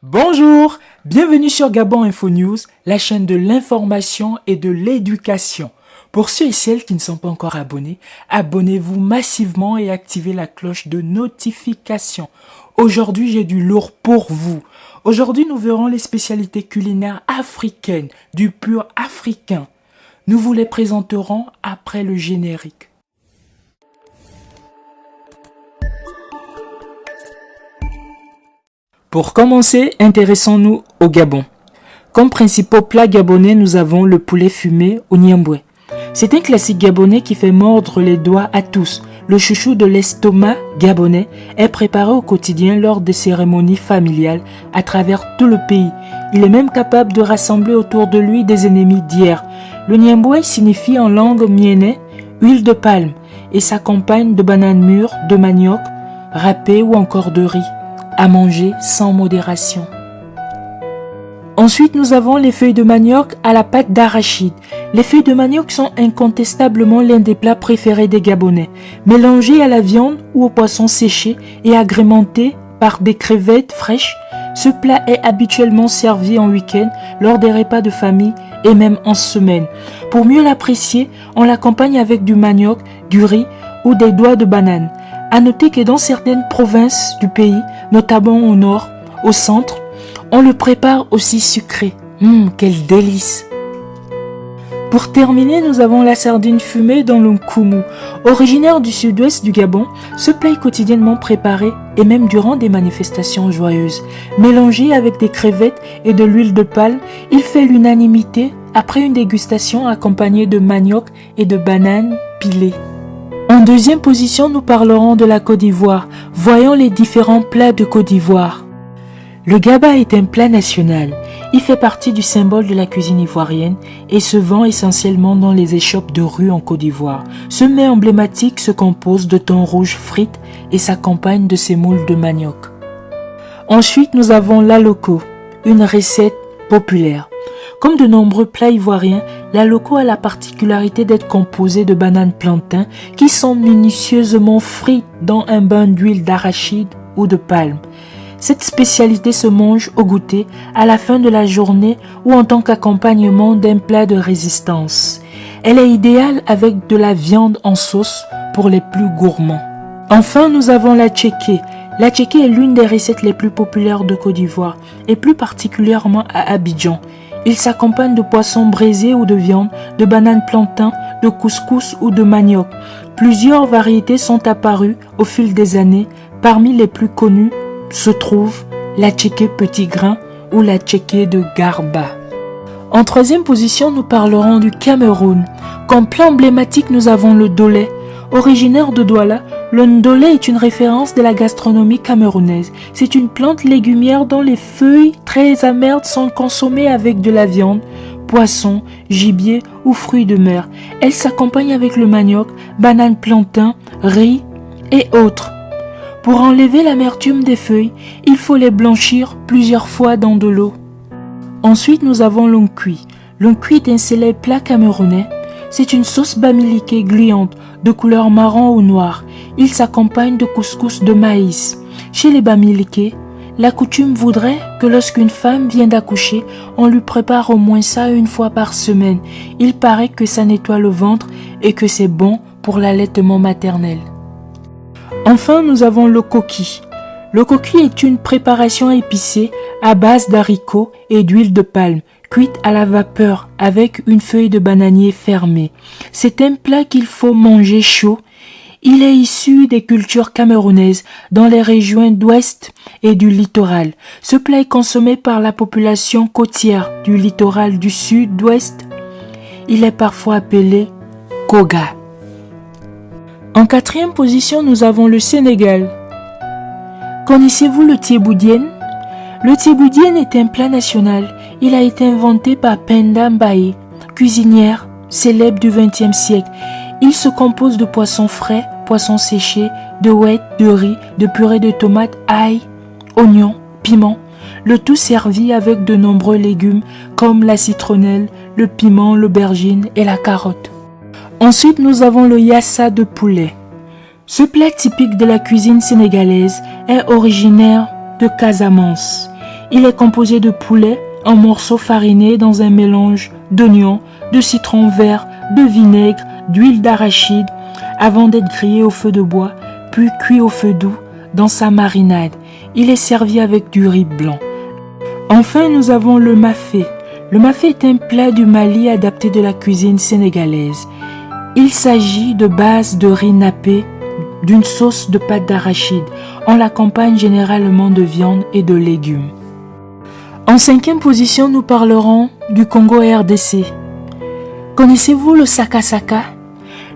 Bonjour, bienvenue sur Gabon Info News, la chaîne de l'information et de l'éducation. Pour ceux et celles qui ne sont pas encore abonnés, abonnez-vous massivement et activez la cloche de notification. Aujourd'hui, j'ai du lourd pour vous. Aujourd'hui, nous verrons les spécialités culinaires africaines, du pur africain. Nous vous les présenterons après le générique. Pour commencer, intéressons-nous au Gabon. Comme principaux plats gabonais, nous avons le poulet fumé au Niamboué. C'est un classique gabonais qui fait mordre les doigts à tous. Le chouchou de l'estomac gabonais est préparé au quotidien lors des cérémonies familiales à travers tout le pays. Il est même capable de rassembler autour de lui des ennemis d'hier. Le Niamboué signifie en langue mienné huile de palme et s'accompagne de bananes mûres, de manioc, râpé ou encore de riz, à manger sans modération. Ensuite, nous avons les feuilles de manioc à la pâte d'arachide. Les feuilles de manioc sont incontestablement l'un des plats préférés des Gabonais. Mélangées à la viande ou au poisson séché et agrémenté par des crevettes fraîches, ce plat est habituellement servi en week-end, lors des repas de famille et même en semaine. Pour mieux l'apprécier, on l'accompagne avec du manioc, du riz ou des doigts de banane. À noter que dans certaines provinces du pays, notamment au nord, au centre, on le prépare aussi sucré. Quel délice! Pour terminer, nous avons la sardine fumée dans le koumou. Originaire du sud-ouest du Gabon, ce plat est quotidiennement préparé et même durant des manifestations joyeuses. Mélangé avec des crevettes et de l'huile de palme, il fait l'unanimité après une dégustation accompagnée de manioc et de bananes pilées. En deuxième position, nous parlerons de la Côte d'Ivoire. Voyons les différents plats de Côte d'Ivoire. Le gaba est un plat national. Il fait partie du symbole de la cuisine ivoirienne et se vend essentiellement dans les échoppes de rue en Côte d'Ivoire. Ce mets emblématique se compose de thon rouge frites et s'accompagne de sémoules de manioc. Ensuite, nous avons l'aloko, une recette populaire. Comme de nombreux plats ivoiriens, l'aloko a la particularité d'être composé de bananes plantains qui sont minutieusement frites dans un bain d'huile d'arachide ou de palme. Cette spécialité se mange au goûter, à la fin de la journée ou en tant qu'accompagnement d'un plat de résistance. Elle est idéale avec de la viande en sauce pour les plus gourmands. Enfin, nous avons la tchéké. La tchéké est l'une des recettes les plus populaires de Côte d'Ivoire et plus particulièrement à Abidjan. Il s'accompagne de poissons braisés ou de viande, de bananes plantains, de couscous ou de manioc. Plusieurs variétés sont apparues au fil des années. Parmi les plus connues se trouve la tchéké petit grain ou la tchéké de Garba. En troisième position, nous parlerons du Cameroun. Comme plat emblématique, nous avons le dolé. Originaire de Douala, le ndolé est une référence de la gastronomie camerounaise. C'est une plante légumière dont les feuilles très amères sont consommées avec de la viande, poisson, gibier ou fruits de mer. Elle s'accompagne avec le manioc, bananes plantain, riz et autres. Pour enlever l'amertume des feuilles, il faut les blanchir plusieurs fois dans de l'eau. Ensuite, nous avons l'oncui. L'oncui est un célèbre plat camerounais. C'est une sauce bamiliquée gluante, de couleur marron ou noire. Il s'accompagne de couscous de maïs. Chez les bamiliqués, la coutume voudrait que lorsqu'une femme vient d'accoucher, on lui prépare au moins ça une fois par semaine. Il paraît que ça nettoie le ventre et que c'est bon pour l'allaitement maternel. Enfin, nous avons le koki. Le koki est une préparation épicée à base d'haricots et d'huile de palme, cuite à la vapeur avec une feuille de bananier fermée. C'est un plat qu'il faut manger chaud. Il est issu des cultures camerounaises dans les régions d'ouest et du littoral. Ce plat est consommé par la population côtière du littoral du sud-ouest. Il est parfois appelé koga. En quatrième position, nous avons le Sénégal. Connaissez-vous le thiéboudienne? Le thiéboudienne est un plat national. Il a été inventé par Penda Mbaye, cuisinière célèbre du XXe siècle. Il se compose de poissons frais, poissons séchés, de ouettes, de riz, de purée de tomates, ail, oignons, piment. Le tout servi avec de nombreux légumes comme la citronnelle, le piment, l'aubergine et la carotte. Ensuite, nous avons le yassa de poulet. Ce plat typique de la cuisine sénégalaise est originaire de Casamance. Il est composé de poulet en morceaux farinés dans un mélange d'oignons, de citron vert, de vinaigre, d'huile d'arachide, avant d'être grillé au feu de bois, puis cuit au feu doux dans sa marinade. Il est servi avec du riz blanc. Enfin, nous avons le mafé. Le mafé est un plat du Mali adapté de la cuisine sénégalaise. Il s'agit de base de riz nappé d'une sauce de pâte d'arachide. On l'accompagne généralement de viande et de légumes. En 5e position, nous parlerons du Congo RDC. Connaissez-vous le sakasaka?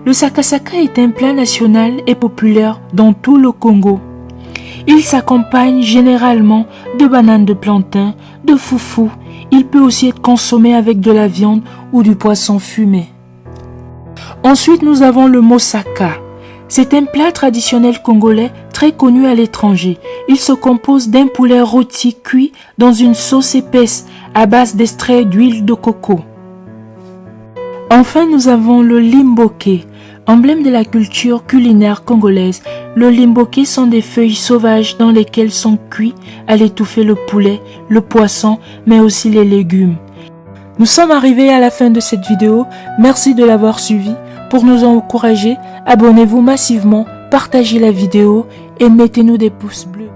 Le sakasaka est un plat national et populaire dans tout le Congo. Il s'accompagne généralement de bananes de plantain, de foufou. Il peut aussi être consommé avec de la viande ou du poisson fumé. Ensuite, nous avons le moussaka. C'est un plat traditionnel congolais très connu à l'étranger. Il se compose d'un poulet rôti cuit dans une sauce épaisse à base d'extrait d'huile de coco. Enfin, nous avons le limboké. Emblème de la culture culinaire congolaise, le limboké sont des feuilles sauvages dans lesquelles sont cuits à l'étouffer le poulet, le poisson, mais aussi les légumes. Nous sommes arrivés à la fin de cette vidéo. Merci de l'avoir suivi. Pour nous encourager, abonnez-vous massivement, partagez la vidéo et mettez-nous des pouces bleus.